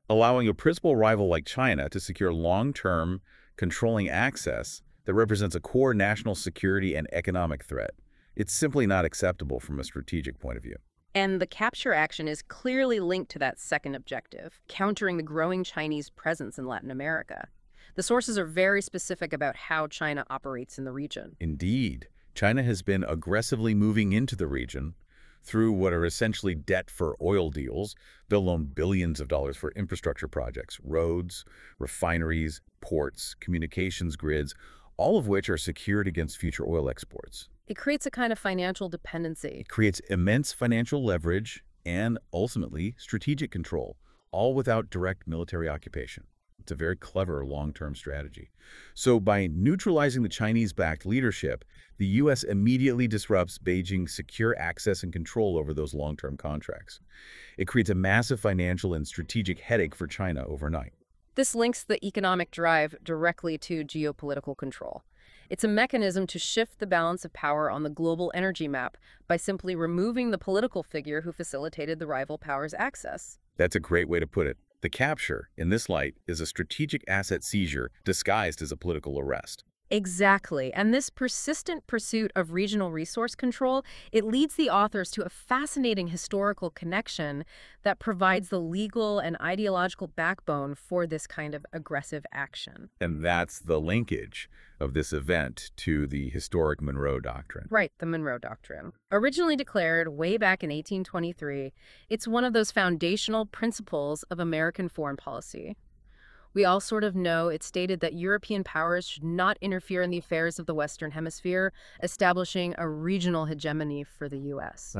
allowing a principal rival like China to secure long-term, controlling access that represents a core national security and economic threat. It's simply not acceptable from a strategic point of view. And the capture action is clearly linked to that second objective, countering the growing Chinese presence in Latin America. The sources are very specific about how China operates in the region. Indeed. China has been aggressively moving into the region through what are essentially debt for oil deals. They'll loan billions of dollars for infrastructure projects, roads, refineries, ports, communications grids, all of which are secured against future oil exports. It creates a kind of financial dependency. It creates immense financial leverage and, ultimately, strategic control, all without direct military occupation. It's a very clever long-term strategy. So by neutralizing the Chinese-backed leadership, the U.S. immediately disrupts Beijing's secure access and control over those long-term contracts. It creates a massive financial and strategic headache for China overnight. This links the economic drive directly to geopolitical control. It's a mechanism to shift the balance of power on the global energy map by simply removing the political figure who facilitated the rival power's access. That's a great way to put it. The capture, in this light, is a strategic asset seizure disguised as a political arrest. Exactly. And this persistent pursuit of regional resource control, it leads the authors to a fascinating historical connection that provides the legal and ideological backbone for this kind of aggressive action. And that's the linkage of this event to the historic Monroe Doctrine. Right, the Monroe Doctrine. Originally declared way back in 1823, it's one of those foundational principles of American foreign policy. We all sort of know it stated that European powers should not interfere in the affairs of the Western Hemisphere, establishing a regional hegemony for the U.S.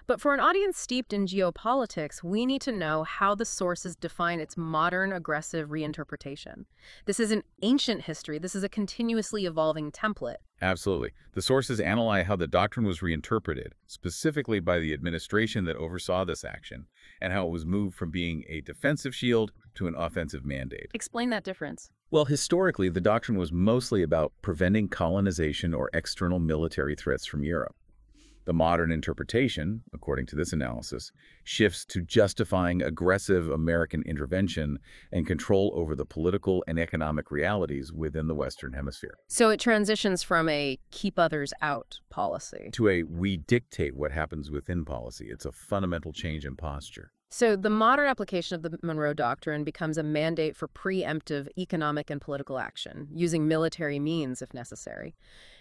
But for an audience steeped in geopolitics, we need to know how the sources define its modern aggressive reinterpretation. This isn't ancient history. This is a continuously evolving template. Absolutely. The sources analyze how the doctrine was reinterpreted, specifically by the administration that oversaw this action, and how it was moved from being a defensive shield to an offensive mandate. Explain that difference. Well, historically, the doctrine was mostly about preventing colonization or external military threats from Europe. The modern interpretation, according to this analysis, shifts to justifying aggressive American intervention and control over the political and economic realities within the Western Hemisphere. So it transitions from a keep others out policy to a we dictate what happens within policy. It's a fundamental change in posture. So the modern application of the Monroe Doctrine becomes a mandate for preemptive economic and political action, using military means if necessary.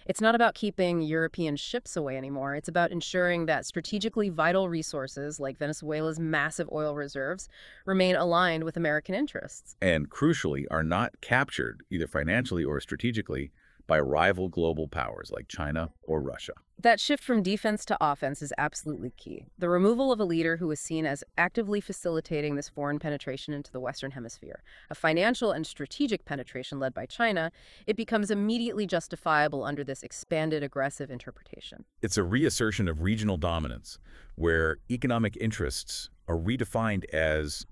It's not about keeping European ships away anymore. It's about ensuring that strategically vital resources, like Venezuela's massive oil reserves, remain aligned with American interests. And crucially, are not captured, either financially or strategically, by rival global powers like China or Russia. That shift from defense to offense is absolutely key. The removal of a leader who was seen as actively facilitating this foreign penetration into the Western Hemisphere, a financial and strategic penetration led by China, it becomes immediately justifiable under this expanded aggressive interpretation. It's a reassertion of regional dominance, where economic interests are redefined as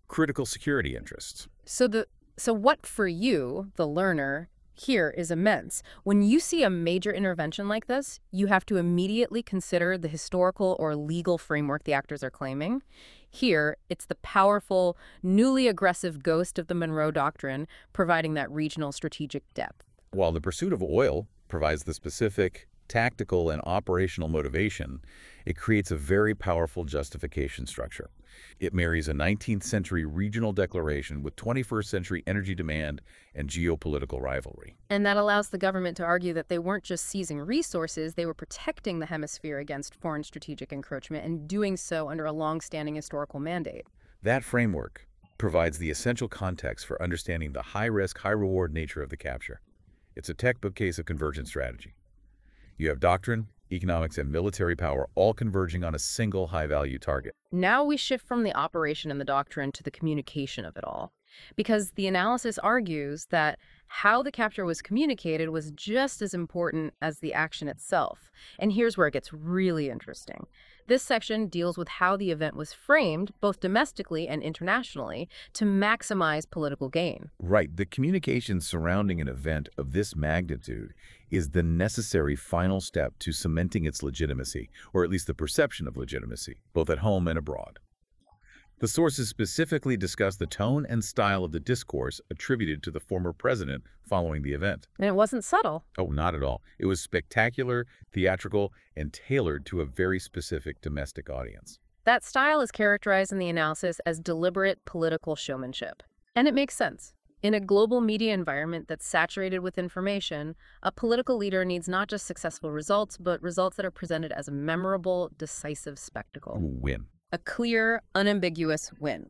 critical security interests. So what for you, the learner, here is immense. When you see a major intervention like this, you have to immediately consider the historical or legal framework the actors are claiming. Here, it's the powerful, newly aggressive ghost of the Monroe Doctrine providing that regional strategic depth. While the pursuit of oil provides the specific tactical and operational motivation, it creates a very powerful justification structure. It marries a 19th century regional declaration with 21st century energy demand and geopolitical rivalry. And that allows the government to argue that they weren't just seizing resources, they were protecting the hemisphere against foreign strategic encroachment and doing so under a long-standing historical mandate. That framework provides the essential context for understanding the high-risk, high-reward nature of the capture. It's a textbook case of convergent strategy. You have doctrine, economics, and military power all converging on a single high-value target. Now we shift from the operation and the doctrine to the communication of it all. Because the analysis argues that how the capture was communicated was just as important as the action itself. And here's where it gets really interesting. This section deals with how the event was framed, both domestically and internationally, to maximize political gain. Right. The communication surrounding an event of this magnitude is the necessary final step to cementing its legitimacy, or at least the perception of legitimacy, both at home and abroad. The sources specifically discuss the tone and style of the discourse attributed to the former president following the event. And it wasn't subtle. Oh, not at all. It was spectacular, theatrical, and tailored to a very specific domestic audience. That style is characterized in the analysis as deliberate political showmanship. And it makes sense. In a global media environment that's saturated with information, a political leader needs not just successful results, but results that are presented as a memorable, decisive spectacle. Win. A clear, unambiguous win.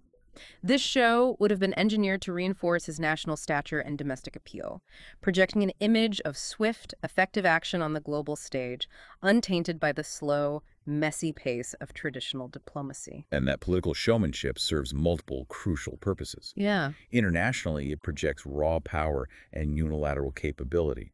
This show would have been engineered to reinforce his national stature and domestic appeal, projecting an image of swift, effective action on the global stage, untainted by the slow, messy pace of traditional diplomacy. And that political showmanship serves multiple crucial purposes. Yeah. Internationally, it projects raw power and unilateral capability.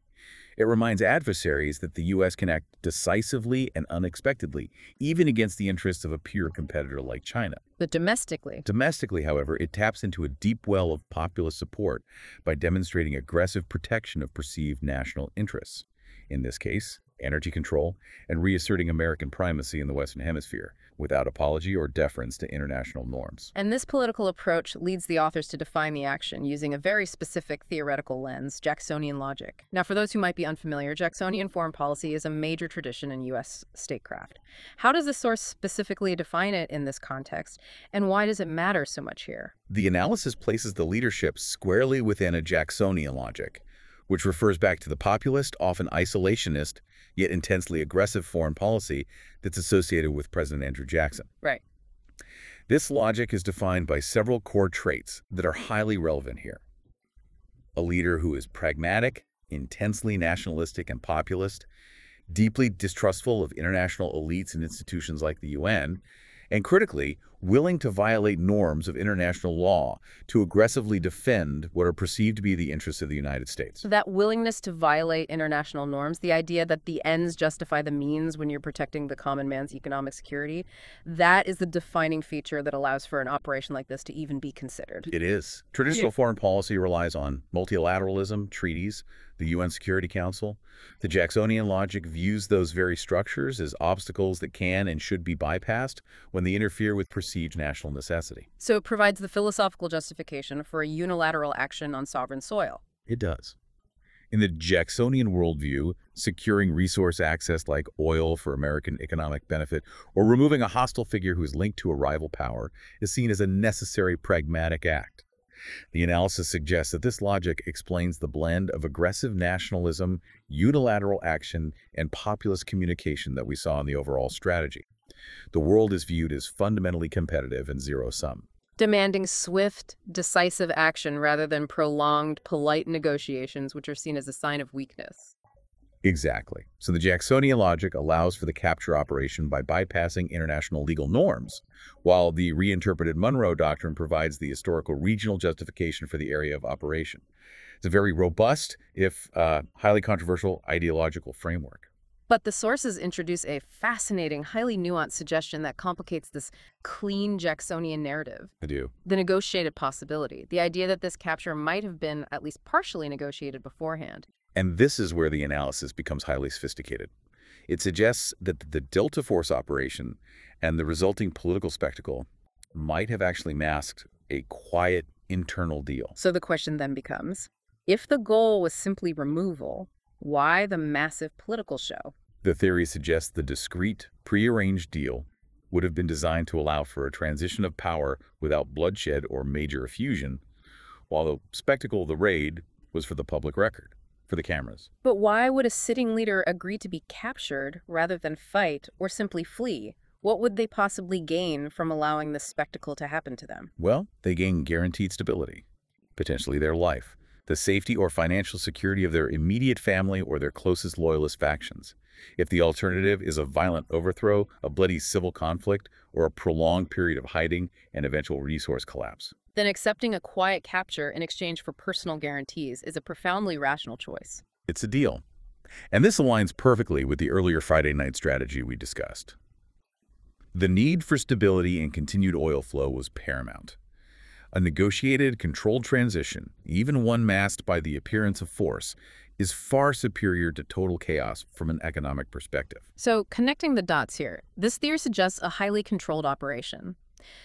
It reminds adversaries that the U.S. can act decisively and unexpectedly, even against the interests of a pure competitor like China. But domestically? Domestically, however, it taps into a deep well of populist support by demonstrating aggressive protection of perceived national interests. In this case, energy control, and reasserting American primacy in the Western Hemisphere, without apology or deference to international norms. And this political approach leads the authors to define the action using a very specific theoretical lens, Jacksonian logic. Now, for those who might be unfamiliar, Jacksonian foreign policy is a major tradition in U.S. statecraft. How does the source specifically define it in this context, and why does it matter so much here? The analysis places the leadership squarely within a Jacksonian logic, which refers back to the populist, often isolationist, yet intensely aggressive foreign policy that's associated with President Andrew Jackson. Right. This logic is defined by several core traits that are highly relevant here. A leader who is pragmatic, intensely nationalistic and populist, deeply distrustful of international elites and institutions like the UN, and critically, willing to violate norms of international law to aggressively defend what are perceived to be the interests of the United States. That willingness to violate international norms, the idea that the ends justify the means when you're protecting the common man's economic security, that is the defining feature that allows for an operation like this to even be considered. It is. Traditional foreign policy relies on multilateralism, treaties, the UN Security Council. The Jacksonian logic views those very structures as obstacles that can and should be bypassed when they interfere with perceived national necessity. So it provides the philosophical justification for a unilateral action on sovereign soil. It does. In the Jacksonian worldview, securing resource access like oil for American economic benefit or removing a hostile figure who is linked to a rival power is seen as a necessary pragmatic act. The analysis suggests that this logic explains the blend of aggressive nationalism, unilateral action, and populist communication that we saw in the overall strategy. The world is viewed as fundamentally competitive and zero-sum. Demanding swift, decisive action rather than prolonged, polite negotiations, which are seen as a sign of weakness. Exactly. So the Jacksonian logic allows for the capture operation by bypassing international legal norms, while the reinterpreted Monroe Doctrine provides the historical regional justification for the area of operation. It's a very robust, if highly controversial, ideological framework. But the sources introduce a fascinating, highly nuanced suggestion that complicates this clean Jacksonian narrative. I do. The negotiated possibility, the idea that this capture might have been at least partially negotiated beforehand. And this is where the analysis becomes highly sophisticated. It suggests that the Delta Force operation and the resulting political spectacle might have actually masked a quiet internal deal. So the question then becomes, if the goal was simply removal, why the massive political show? The theory suggests the discrete, prearranged deal would have been designed to allow for a transition of power without bloodshed or major effusion, while the spectacle of the raid was for the public record, for the cameras. But why would a sitting leader agree to be captured rather than fight or simply flee? What would they possibly gain from allowing this spectacle to happen to them? Well, they gain guaranteed stability, potentially their life, the safety or financial security of their immediate family or their closest loyalist factions. If the alternative is a violent overthrow, a bloody civil conflict, or a prolonged period of hiding and eventual resource collapse. Then accepting a quiet capture in exchange for personal guarantees is a profoundly rational choice. It's a deal. And this aligns perfectly with the earlier Friday night strategy we discussed. The need for stability and continued oil flow was paramount. A negotiated, controlled transition, even one masked by the appearance of force, is far superior to total chaos from an economic perspective. So, connecting the dots here, this theory suggests a highly controlled operation.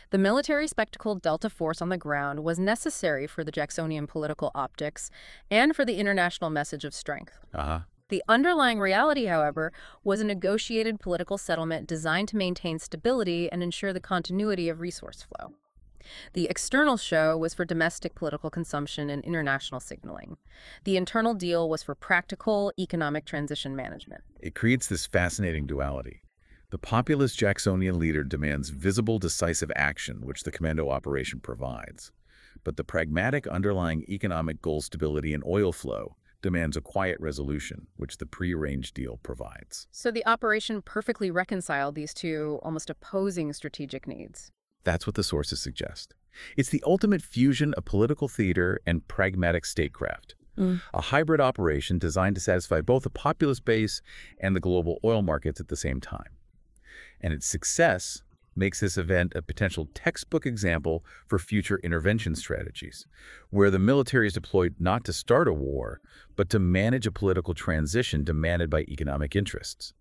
The military spectacle Delta Force on the ground was necessary for the Jacksonian political optics and for the international message of strength. The underlying reality, however, was a negotiated political settlement designed to maintain stability and ensure the continuity of resource flow. The external show was for domestic political consumption and international signaling. The internal deal was for practical economic transition management. It creates this fascinating duality. The populist Jacksonian leader demands visible, decisive action, which the commando operation provides. But the pragmatic underlying economic goal stability and oil flow demands a quiet resolution, which the prearranged deal provides. So the operation perfectly reconciled these two almost opposing strategic needs. That's what the sources suggest. It's the ultimate fusion of political theater and pragmatic statecraft. A hybrid operation designed to satisfy both a populist base and the global oil markets at the same time. And its success makes this event a potential textbook example for future intervention strategies, where the military is deployed not to start a war, but to manage a political transition demanded by economic interests.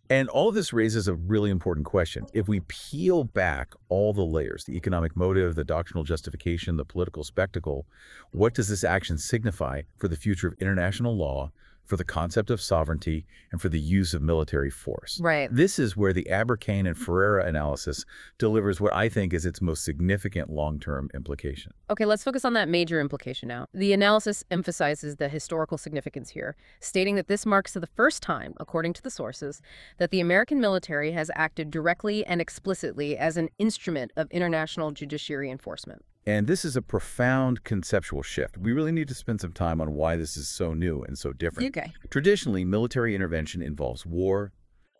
And all of this raises a really important question. If we peel back all the layers, the economic motive, the doctrinal justification, the political spectacle, what does this action signify for the future of international law, for the concept of sovereignty, and for the use of military force? Right. This is where the Abercane and Ferreira analysis delivers what I think is its most significant long-term implication. Okay, let's focus on that major implication now. The analysis emphasizes the historical significance here, stating that this marks the first time, according to the sources, that the American military has acted directly and explicitly as an instrument of international judiciary enforcement. And this is a profound conceptual shift. We really need to spend some time on why this is so new and so different. Okay. Traditionally, military intervention involves war,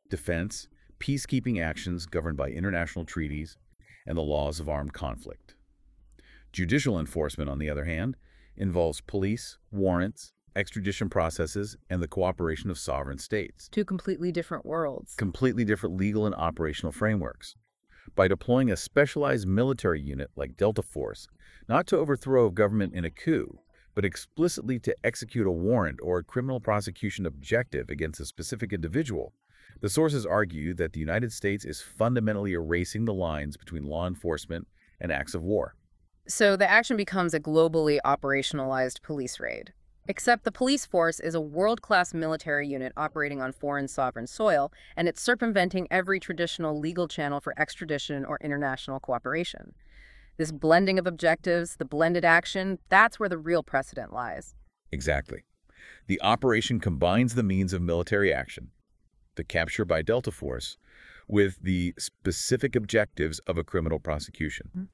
defense, peacekeeping actions governed by international treaties, and the laws of armed conflict. Judicial enforcement, on the other hand, involves police, warrants, extradition processes, and the cooperation of sovereign states. Two completely different worlds. Completely different legal and operational frameworks. By deploying a specialized military unit like Delta Force, not to overthrow a government in a coup, but explicitly to execute a warrant or a criminal prosecution objective against a specific individual, the sources argue that the United States is fundamentally erasing the lines between law enforcement and acts of war. So the action becomes a globally operationalized police raid. Except the police force is a world-class military unit operating on foreign sovereign soil, and it's circumventing every traditional legal channel for extradition or international cooperation. This blending of objectives, the blended action, that's where the real precedent lies. Exactly. The operation combines the means of military action, the capture by Delta Force, with the specific objectives of a criminal prosecution.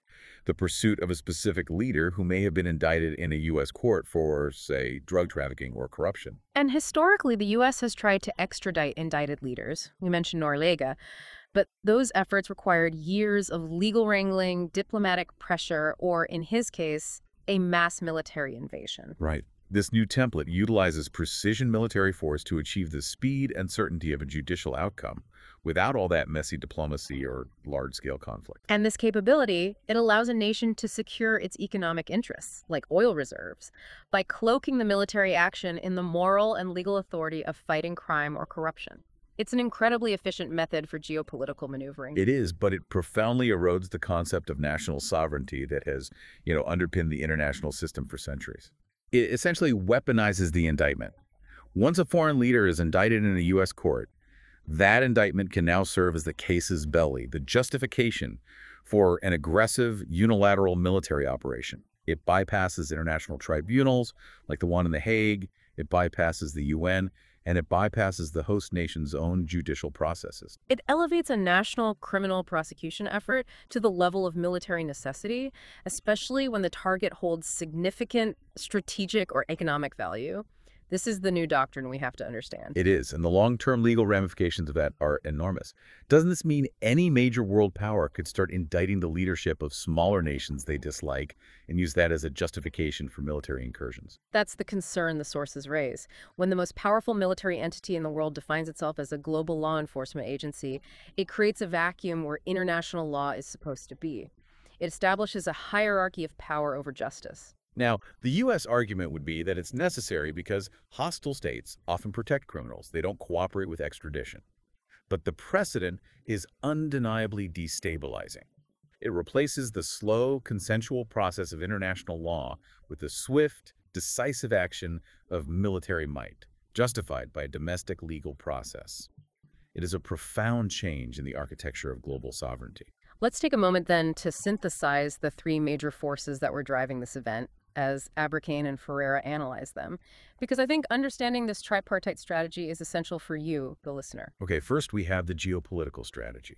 The pursuit of a specific leader who may have been indicted in a U.S. court for, say, drug trafficking or corruption. And historically, the U.S. has tried to extradite indicted leaders. We mentioned Noriega, but those efforts required years of legal wrangling, diplomatic pressure, or, in his case, a mass military invasion. Right. This new template utilizes precision military force to achieve the speed and certainty of a judicial outcome without all that messy diplomacy or large-scale conflict. And this capability, it allows a nation to secure its economic interests, like oil reserves, by cloaking the military action in the moral and legal authority of fighting crime or corruption. It's an incredibly efficient method for geopolitical maneuvering. It is, but it profoundly erodes the concept of national sovereignty that has, underpinned the international system for centuries. It essentially weaponizes the indictment. Once a foreign leader is indicted in a U.S. court, that indictment can now serve as the casus belli, the justification for an aggressive, unilateral military operation. It bypasses international tribunals, like the one in The Hague, it bypasses the UN, and it bypasses the host nation's own judicial processes. It elevates a national criminal prosecution effort to the level of military necessity, especially when the target holds significant strategic or economic value. This is the new doctrine we have to understand. It is, and the long-term legal ramifications of that are enormous. Doesn't this mean any major world power could start indicting the leadership of smaller nations they dislike and use that as a justification for military incursions? That's the concern the sources raise. When the most powerful military entity in the world defines itself as a global law enforcement agency, it creates a vacuum where international law is supposed to be. It establishes a hierarchy of power over justice. Now, the U.S. argument would be that it's necessary because hostile states often protect criminals. They don't cooperate with extradition. But the precedent is undeniably destabilizing. It replaces the slow, consensual process of international law with the swift, decisive action of military might, justified by a domestic legal process. It is a profound change in the architecture of global sovereignty. Let's take a moment then to synthesize the three major forces that were driving this event as Abercane and Ferreira analyze them, because I think understanding this tripartite strategy is essential for you, the listener. Okay, first we have the geopolitical strategy.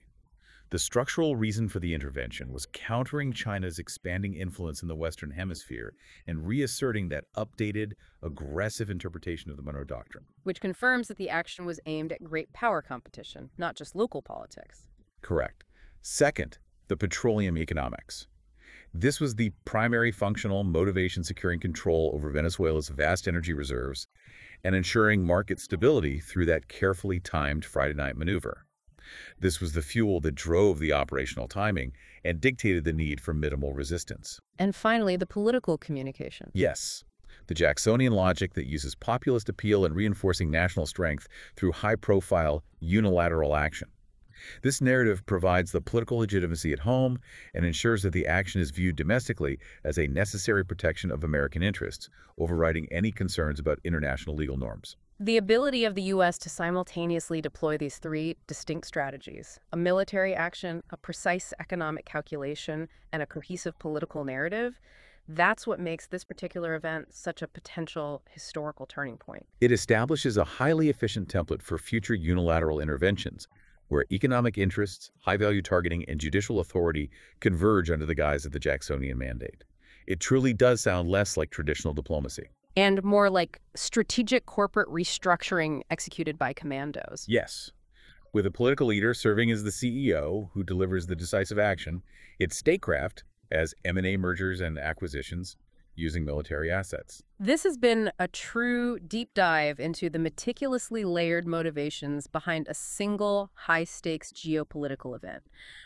The structural reason for the intervention was countering China's expanding influence in the Western Hemisphere and reasserting that updated, aggressive interpretation of the Monroe Doctrine. Which confirms that the action was aimed at great power competition, not just local politics. Correct. Second, the petroleum economics. This was the primary functional motivation securing control over Venezuela's vast energy reserves and ensuring market stability through that carefully timed Friday night maneuver. This was the fuel that drove the operational timing and dictated the need for minimal resistance. And finally, the political communication. Yes, the Jacksonian logic that uses populist appeal and reinforcing national strength through high-profile, unilateral action. This narrative provides the political legitimacy at home and ensures that the action is viewed domestically as a necessary protection of American interests, overriding any concerns about international legal norms. The ability of the U.S. to simultaneously deploy these three distinct strategies, a military action, a precise economic calculation, and a cohesive political narrative, that's what makes this particular event such a potential historical turning point. It establishes a highly efficient template for future unilateral interventions, where economic interests, high-value targeting, and judicial authority converge under the guise of the Jacksonian mandate. It truly does sound less like traditional diplomacy. And more like strategic corporate restructuring executed by commandos. Yes. With a political leader serving as the CEO who delivers the decisive action, it's statecraft as M&A mergers and acquisitions using military assets. This has been a true deep dive into the meticulously layered motivations behind a single high-stakes geopolitical event.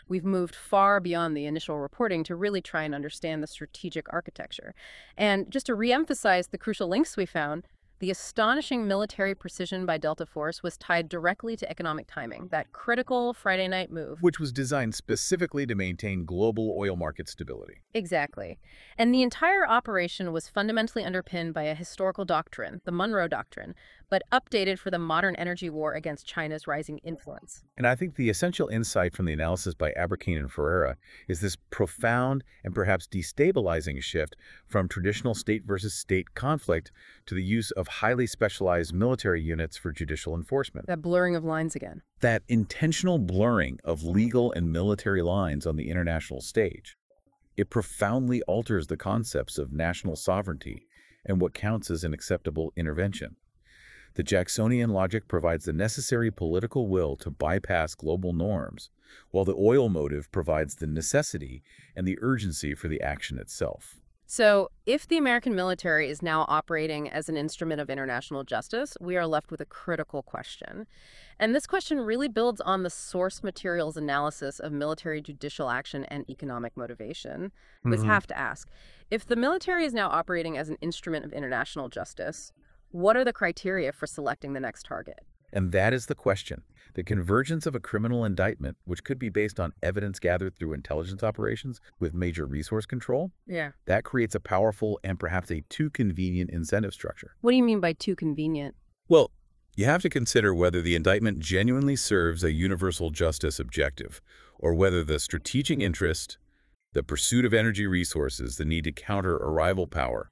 We've moved far beyond the initial reporting to really try and understand the strategic architecture. And just to reemphasize the crucial links we found, the astonishing military precision by Delta Force was tied directly to economic timing, that critical Friday night move. Which was designed specifically to maintain global oil market stability. Exactly. And the entire operation was fundamentally underpinned by a historical doctrine, the Monroe Doctrine, but updated for the modern energy war against China's rising influence. And I think the essential insight from the analysis by Aberkane and Ferreira is this profound and perhaps destabilizing shift from traditional state versus state conflict to the use of highly specialized military units for judicial enforcement. That blurring of lines again. That intentional blurring of legal and military lines on the international stage. It profoundly alters the concepts of national sovereignty and what counts as an acceptable intervention. The Jacksonian logic provides the necessary political will to bypass global norms, while the oil motive provides the necessity and the urgency for the action itself. So, if the American military is now operating as an instrument of international justice, we are left with a critical question. And this question really builds on the source materials analysis of military judicial action and economic motivation. We have to ask, if the military is now operating as an instrument of international justice, what are the criteria for selecting the next target? And that is the question. The convergence of a criminal indictment, which could be based on evidence gathered through intelligence operations with major resource control, that creates a powerful and perhaps a too convenient incentive structure. What do you mean by too convenient? Well, you have to consider whether the indictment genuinely serves a universal justice objective, or whether the strategic interest, the pursuit of energy resources, the need to counter a rival power,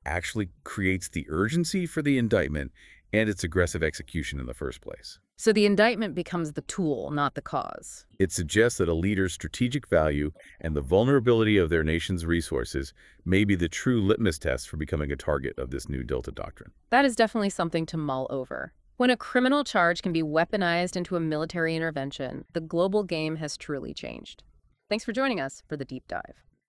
actually creates the urgency for the indictment and its aggressive execution in the first place. So the indictment becomes the tool, not the cause. It suggests that a leader's strategic value and the vulnerability of their nation's resources may be the true litmus test for becoming a target of this new Delta Doctrine. That is definitely something to mull over. When a criminal charge can be weaponized into a military intervention, the global game has truly changed. Thanks for joining us for the deep dive.